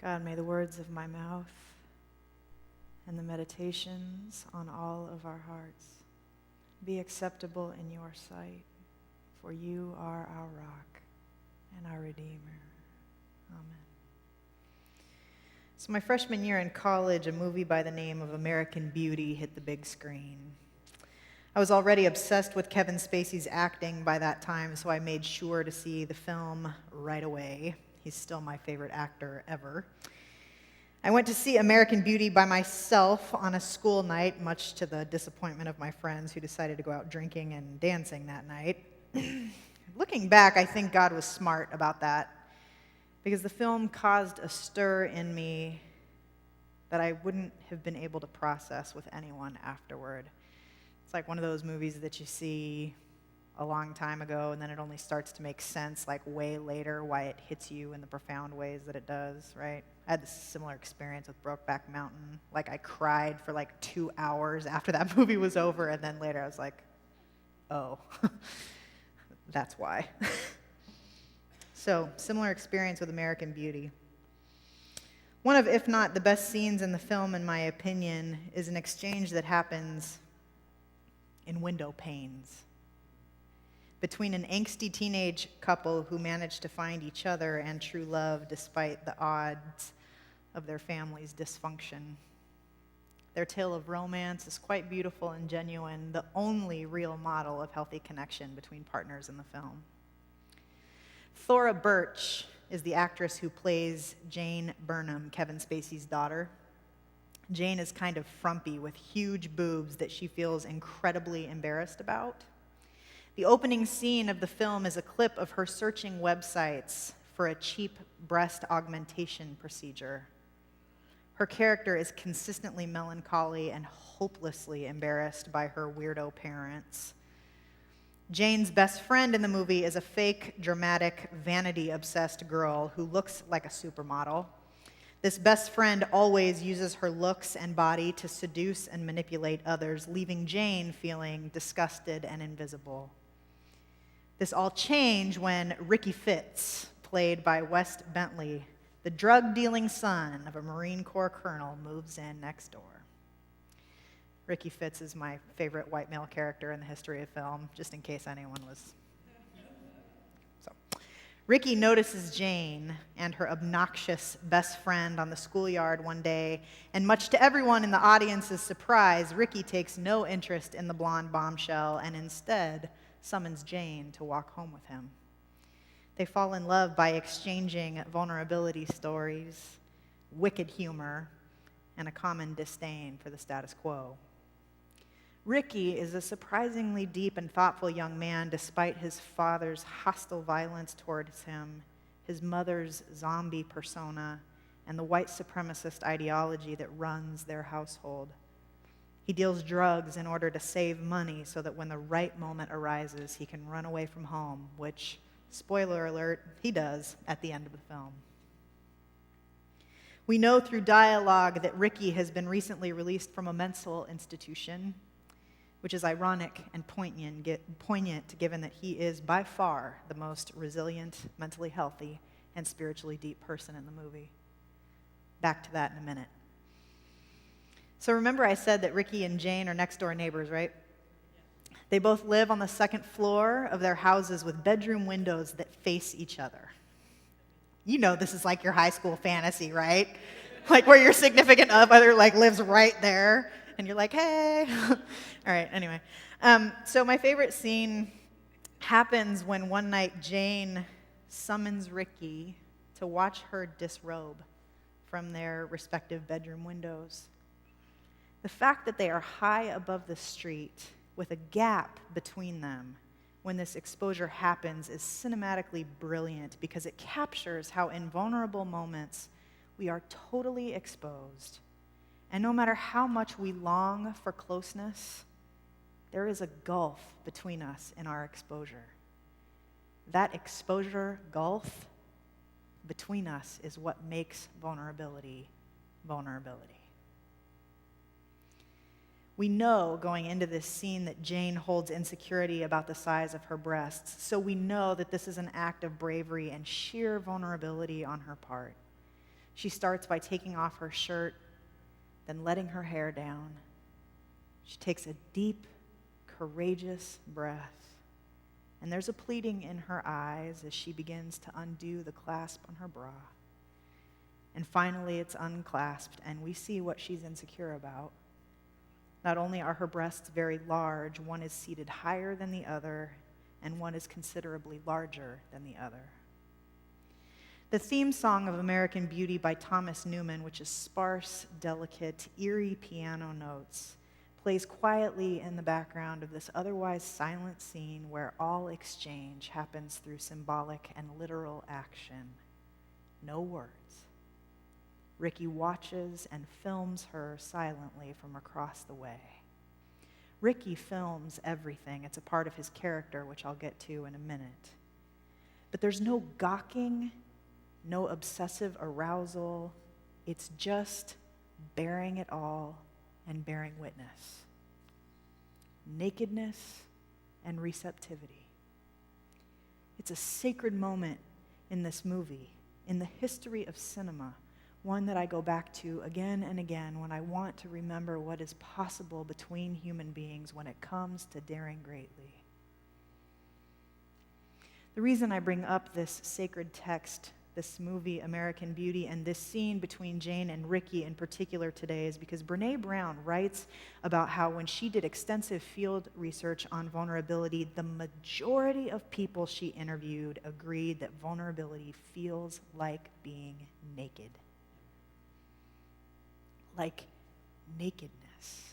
God, may the words of my mouth and the meditations on all of our hearts be acceptable in your sight, for you are our rock and our Redeemer. Amen. So my freshman year in college, a movie by the name of American Beauty hit the big screen. I was already obsessed with Kevin Spacey's acting by that time, so I made sure to see the film right away. He's still my favorite actor ever. I went to see American Beauty by myself on a school night, much to the disappointment of my friends who decided to go out drinking and dancing that night. Looking back, I think God was smart about that, because the film caused a stir in me that I wouldn't have been able to process with anyone afterward. It's like one of those movies that you see a long time ago, and then it only starts to make sense like way later why it hits you in the profound ways that it does, right? I had this similar experience with Brokeback Mountain. Like, I cried for like 2 hours after that movie was over, and then later I was like, oh, that's why. So, similar experience with American Beauty. One of, if not the best scenes in the film, in my opinion, is an exchange that happens in window panes between an angsty teenage couple who managed to find each other and true love despite the odds of their family's dysfunction. Their tale of romance is quite beautiful and genuine, the only real model of healthy connection between partners in the film. Thora Birch is the actress who plays Jane Burnham, Kevin Spacey's daughter. Jane is kind of frumpy with huge boobs that she feels incredibly embarrassed about. The opening scene of the film is a clip of her searching websites for a cheap breast augmentation procedure. Her character is consistently melancholy and hopelessly embarrassed by her weirdo parents. Jane's best friend in the movie is a fake, dramatic, vanity-obsessed girl who looks like a supermodel. This best friend always uses her looks and body to seduce and manipulate others, leaving Jane feeling disgusted and invisible. This all changed when Ricky Fitz, played by Wes Bentley, the drug-dealing son of a Marine Corps colonel, moves in next door. Ricky Fitz is my favorite white male character in the history of film, just in case anyone was. So, Ricky notices Jane and her obnoxious best friend on the schoolyard one day, and much to everyone in the audience's surprise, Ricky takes no interest in the blonde bombshell and instead summons Jane to walk home with him. They fall in love by exchanging vulnerability stories, wicked humor, and a common disdain for the status quo. Ricky is a surprisingly deep and thoughtful young man despite his father's hostile violence towards him, his mother's zombie persona, and the white supremacist ideology that runs their household. He deals drugs in order to save money so that when the right moment arises, he can run away from home, which, spoiler alert, he does at the end of the film. We know through dialogue that Ricky has been recently released from a mental institution, which is ironic and poignant given that he is by far the most resilient, mentally healthy, and spiritually deep person in the movie. Back to that in a minute. So remember I said that Ricky and Jane are next-door neighbors, right? They both live on the second floor of their houses with bedroom windows that face each other. You know this is like your high school fantasy, right? Like where your significant other like lives right there, and you're like, hey. All right, anyway. So my favorite scene happens when one night Jane summons Ricky to watch her disrobe from their respective bedroom windows. The fact that they are high above the street with a gap between them when this exposure happens is cinematically brilliant because it captures how in vulnerable moments we are totally exposed. And no matter how much we long for closeness, there is a gulf between us in our exposure. That exposure gulf between us is what makes vulnerability vulnerability. We know going into this scene that Jane holds insecurity about the size of her breasts, so we know that this is an act of bravery and sheer vulnerability on her part. She starts by taking off her shirt, then letting her hair down. She takes a deep, courageous breath, and there's a pleading in her eyes as she begins to undo the clasp on her bra. And finally, it's unclasped, and we see what she's insecure about. Not only are her breasts very large, one is seated higher than the other, and one is considerably larger than the other. The theme song of American Beauty by Thomas Newman, which is sparse, delicate, eerie piano notes, plays quietly in the background of this otherwise silent scene where all exchange happens through symbolic and literal action. No words. Ricky watches and films her silently from across the way. Ricky films everything. It's a part of his character, which I'll get to in a minute. But there's no gawking, no obsessive arousal. It's just bearing it all and bearing witness. Nakedness and receptivity. It's a sacred moment in this movie, in the history of cinema, one that I go back to again and again when I want to remember what is possible between human beings when it comes to daring greatly. The reason I bring up this sacred text, this movie, American Beauty, and this scene between Jane and Ricky in particular today is because Brene Brown writes about how when she did extensive field research on vulnerability, the majority of people she interviewed agreed that vulnerability feels like being naked. Like nakedness.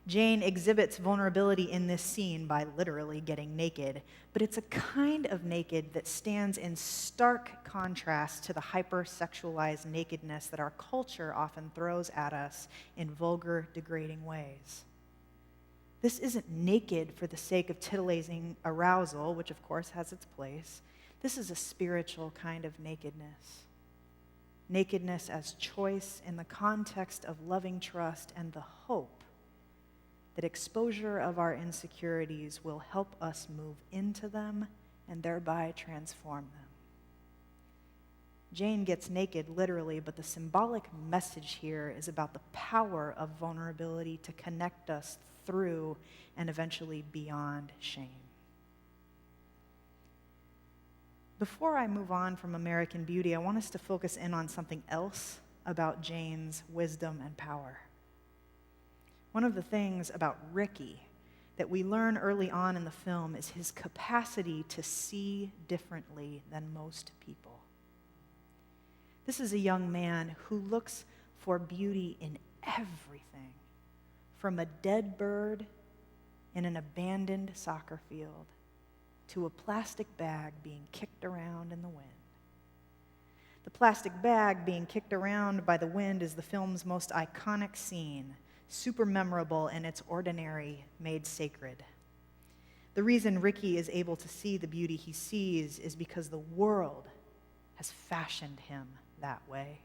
Jane exhibits vulnerability in this scene by literally getting naked, but it's a kind of naked that stands in stark contrast to the hyper-sexualized nakedness that our culture often throws at us in vulgar, degrading ways. This isn't naked for the sake of titillating arousal, which of course has its place. This is a spiritual kind of nakedness. Nakedness as choice in the context of loving trust and the hope that exposure of our insecurities will help us move into them and thereby transform them. Jane gets naked literally, but the symbolic message here is about the power of vulnerability to connect us through and eventually beyond shame. Before I move on from American Beauty, I want us to focus in on something else about Jane's wisdom and power. One of the things about Ricky that we learn early on in the film is his capacity to see differently than most people. This is a young man who looks for beauty in everything, from a dead bird in an abandoned soccer field to a plastic bag being kicked around in the wind. The plastic bag being kicked around by the wind is the film's most iconic scene, super memorable and its ordinary made sacred. The reason Ricky is able to see the beauty he sees is because the world has fashioned him that way.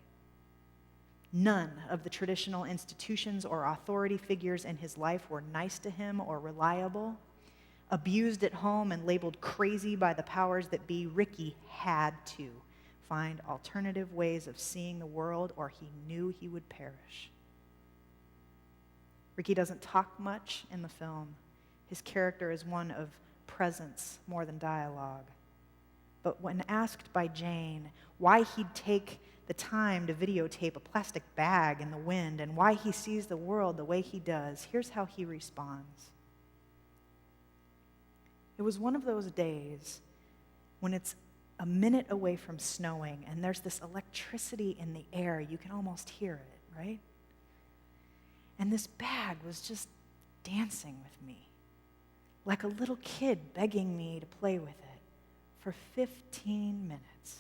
None of the traditional institutions or authority figures in his life were nice to him or reliable. Abused at home and labeled crazy by the powers that be, Ricky had to find alternative ways of seeing the world or he knew he would perish. Ricky doesn't talk much in the film. His character is one of presence more than dialogue. But when asked by Jane why he'd take the time to videotape a plastic bag in the wind and why he sees the world the way he does, here's how he responds. It was one of those days when it's a minute away from snowing and there's this electricity in the air. You can almost hear it, right? And this bag was just dancing with me, like a little kid begging me to play with it for 15 minutes.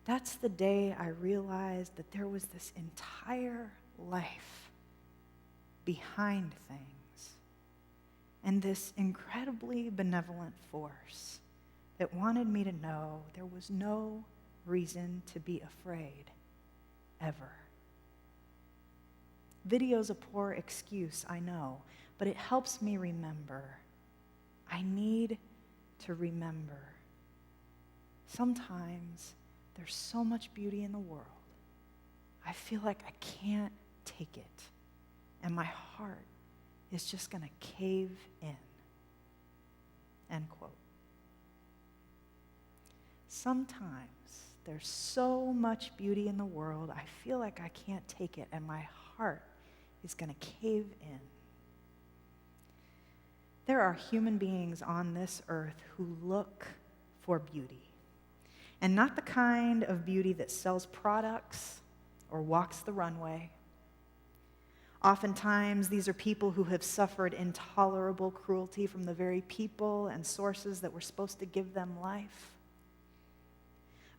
That's the day I realized that there was this entire life behind things and this incredibly benevolent force that wanted me to know there was no reason to be afraid, ever. Video's a poor excuse, I know, but it helps me remember. I need to remember. Sometimes there's so much beauty in the world. I feel like I can't take it, and my heart is just going to cave in. End quote. Sometimes there's so much beauty in the world, I feel like I can't take it, and my heart is going to cave in. There are human beings on this earth who look for beauty, and not the kind of beauty that sells products or walks the runway. Oftentimes, these are people who have suffered intolerable cruelty from the very people and sources that were supposed to give them life.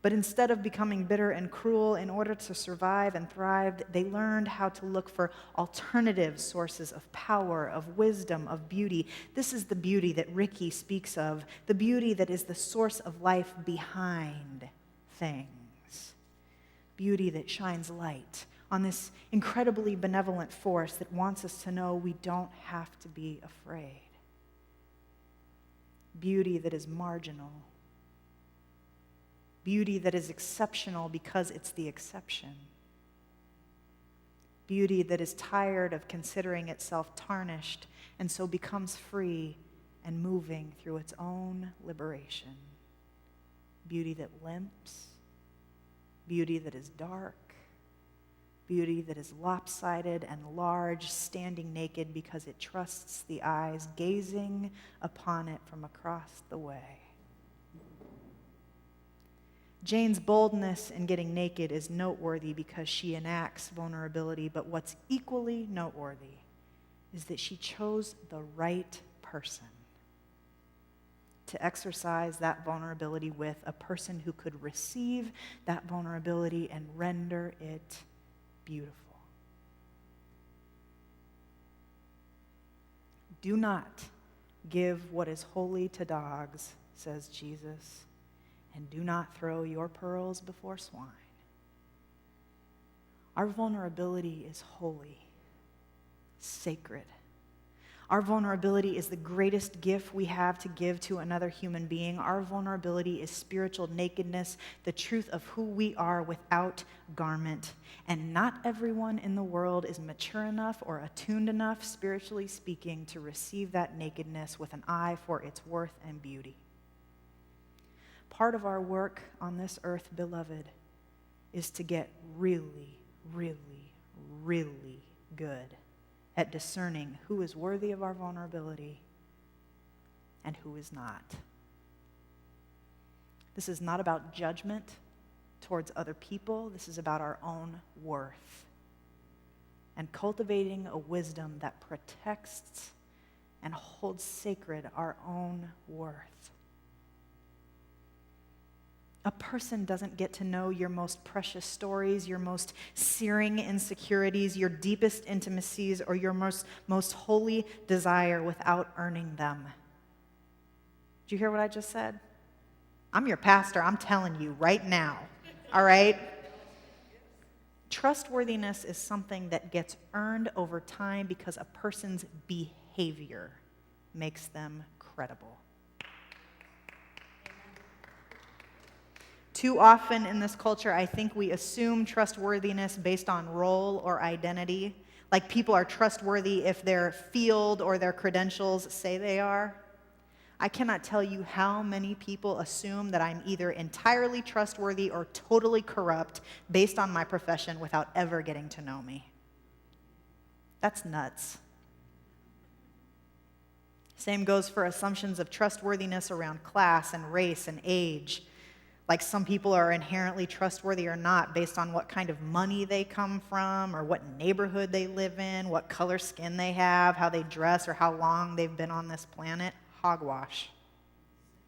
But instead of becoming bitter and cruel in order to survive and thrive, they learned how to look for alternative sources of power, of wisdom, of beauty. This is the beauty that Ricky speaks of, the beauty that is the source of life behind things. Beauty that shines light on this incredibly benevolent force that wants us to know we don't have to be afraid. Beauty that is marginal. Beauty that is exceptional because it's the exception. Beauty that is tired of considering itself tarnished and so becomes free and moving through its own liberation. Beauty that limps. Beauty that is dark. Beauty that is lopsided and large, standing naked because it trusts the eyes gazing upon it from across the way. Jane's boldness in getting naked is noteworthy because she enacts vulnerability, but what's equally noteworthy is that she chose the right person to exercise that vulnerability with, a person who could receive that vulnerability and render it beautiful. Do not give what is holy to dogs, says Jesus, and do not throw your pearls before swine. Our vulnerability is holy, sacred. Our vulnerability is the greatest gift we have to give to another human being. Our vulnerability is spiritual nakedness, the truth of who we are without garment. And not everyone in the world is mature enough or attuned enough, spiritually speaking, to receive that nakedness with an eye for its worth and beauty. Part of our work on this earth, beloved, is to get really, really, really good at discerning who is worthy of our vulnerability and who is not. This is not about judgment towards other people. This is about our own worth and cultivating a wisdom that protects and holds sacred our own worth. A person doesn't get to know your most precious stories, your most searing insecurities, your deepest intimacies, or your most holy desire without earning them. Did you hear what I just said? I'm your pastor. I'm telling you right now, all right? Trustworthiness is something that gets earned over time because a person's behavior makes them credible. Too often in this culture, I think we assume trustworthiness based on role or identity. Like people are trustworthy if their field or their credentials say they are. I cannot tell you how many people assume that I'm either entirely trustworthy or totally corrupt based on my profession without ever getting to know me. That's nuts. Same goes for assumptions of trustworthiness around class and race and age. Like some people are inherently trustworthy or not based on what kind of money they come from or what neighborhood they live in, what color skin they have, how they dress, or how long they've been on this planet. Hogwash.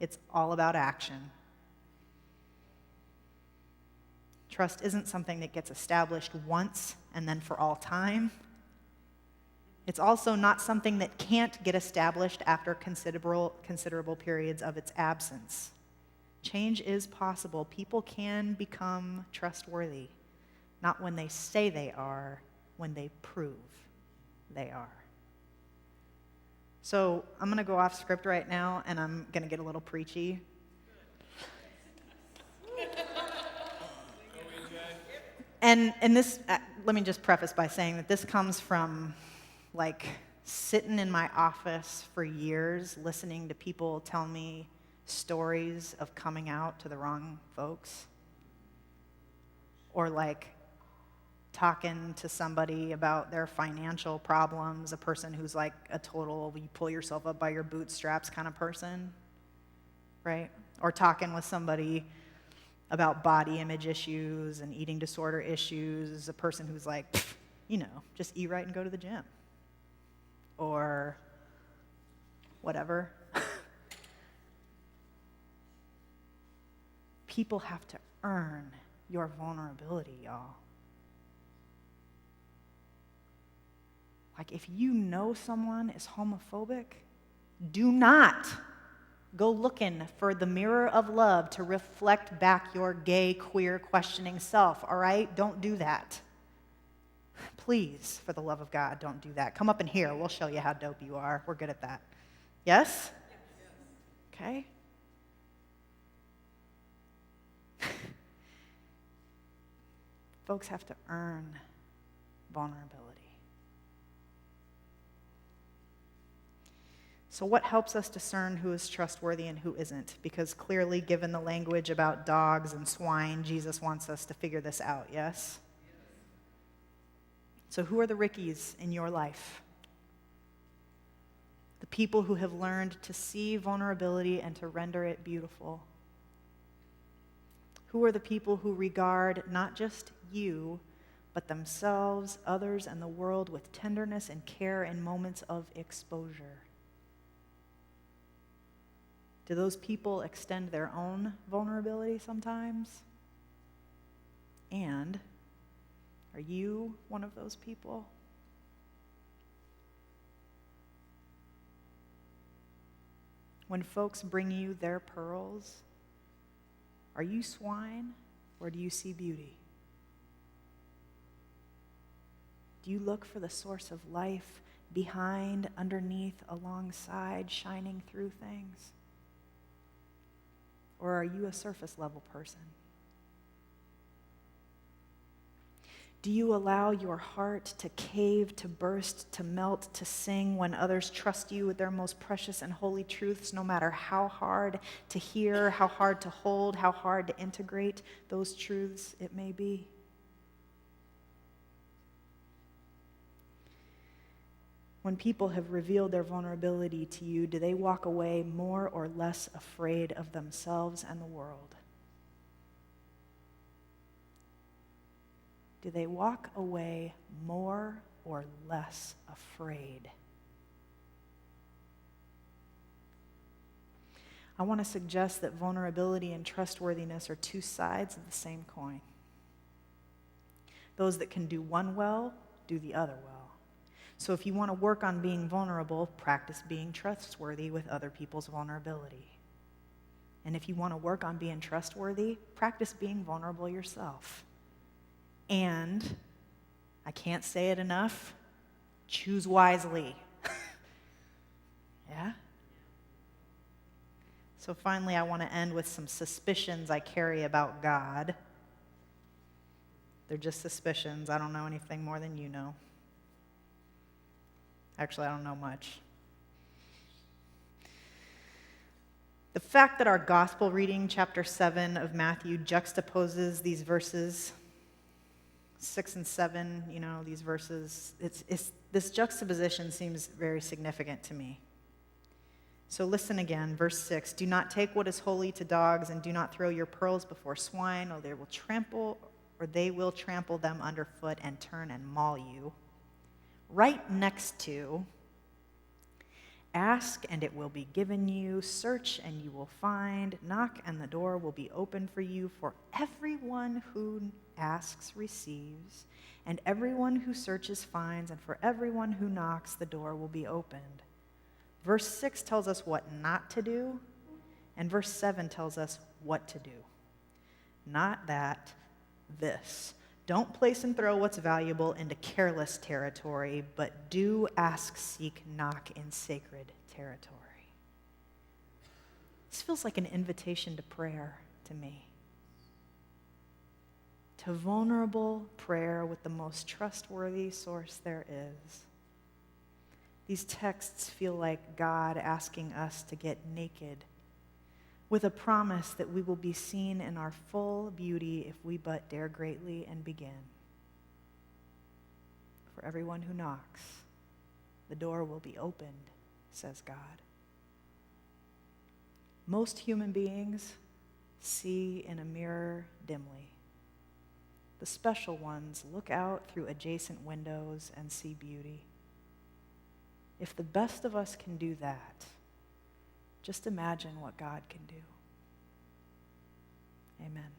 It's all about action. Trust isn't something that gets established once and then for all time. It's also not something that can't get established after considerable periods of its absence. Change is possible. People can become trustworthy, not when they say they are, when they prove they are. So I'm going to go off script right now, and I'm going to get a little preachy. And this, let me just preface by saying that this comes from, like, sitting in my office for years, listening to people tell me stories of coming out to the wrong folks. Or, like, talking to somebody about their financial problems, a person who's like a total, you pull yourself up by your bootstraps kind of person, right? Or talking with somebody about body image issues and eating disorder issues, a person who's like, just eat right and go to the gym. Or whatever. People have to earn your vulnerability, y'all. Like, if you know someone is homophobic, do not go looking for the mirror of love to reflect back your gay, queer, questioning self, all right? Don't do that. Please, for the love of God, don't do that. Come up in here. We'll show you how dope you are. We're good at that. Yes? Okay. Folks have to earn vulnerability. So what helps us discern who is trustworthy and who isn't? Because clearly, given the language about dogs and swine, Jesus wants us to figure this out, yes? So who are the Rickies in your life? The people who have learned to see vulnerability and to render it beautiful. Who are the people who regard not just you, but themselves, others, and the world with tenderness and care in moments of exposure? Do those people extend their own vulnerability sometimes? And are you one of those people? When folks bring you their pearls, are you swine or do you see beauty? Do you look for the source of life behind, underneath, alongside, shining through things? Or are you a surface level person? Do you allow your heart to cave, to burst, to melt, to sing when others trust you with their most precious and holy truths, no matter how hard to hear, how hard to hold, how hard to integrate those truths it may be? When people have revealed their vulnerability to you, do they walk away more or less afraid of themselves and the world? Do they walk away more or less afraid? I want to suggest that vulnerability and trustworthiness are two sides of the same coin. Those that can do one well, do the other well. So if you want to work on being vulnerable, practice being trustworthy with other people's vulnerability. And if you want to work on being trustworthy, practice being vulnerable yourself. And, I can't say it enough, choose wisely. Yeah? So finally, I want to end with some suspicions I carry about God. They're just suspicions. I don't know anything more than you know. Actually, I don't know much. The fact that our gospel reading, chapter 7 of Matthew, juxtaposes these verses, 6 and 7, these verses, this juxtaposition seems very significant to me. So listen again, verse 6, "Do not take what is holy to dogs, and do not throw your pearls before swine, or they will trample them underfoot and turn and maul you." Right next to, "Ask and it will be given you, search and you will find, knock and the door will be opened for you, for everyone who asks receives, and everyone who searches finds, and for everyone who knocks the door will be opened." Verse 6 tells us what not to do, and verse 7 tells us what to do. Not that, this. Don't place and throw what's valuable into careless territory, but do ask, seek, knock in sacred territory. This feels like an invitation to prayer to me. To to vulnerable prayer with the most trustworthy source there is. These texts feel like God asking us to get naked, with a promise that we will be seen in our full beauty if we but dare greatly and begin. For everyone who knocks, the door will be opened, says God. Most human beings see in a mirror dimly. The special ones look out through adjacent windows and see beauty. If the best of us can do that, just imagine what God can do. Amen.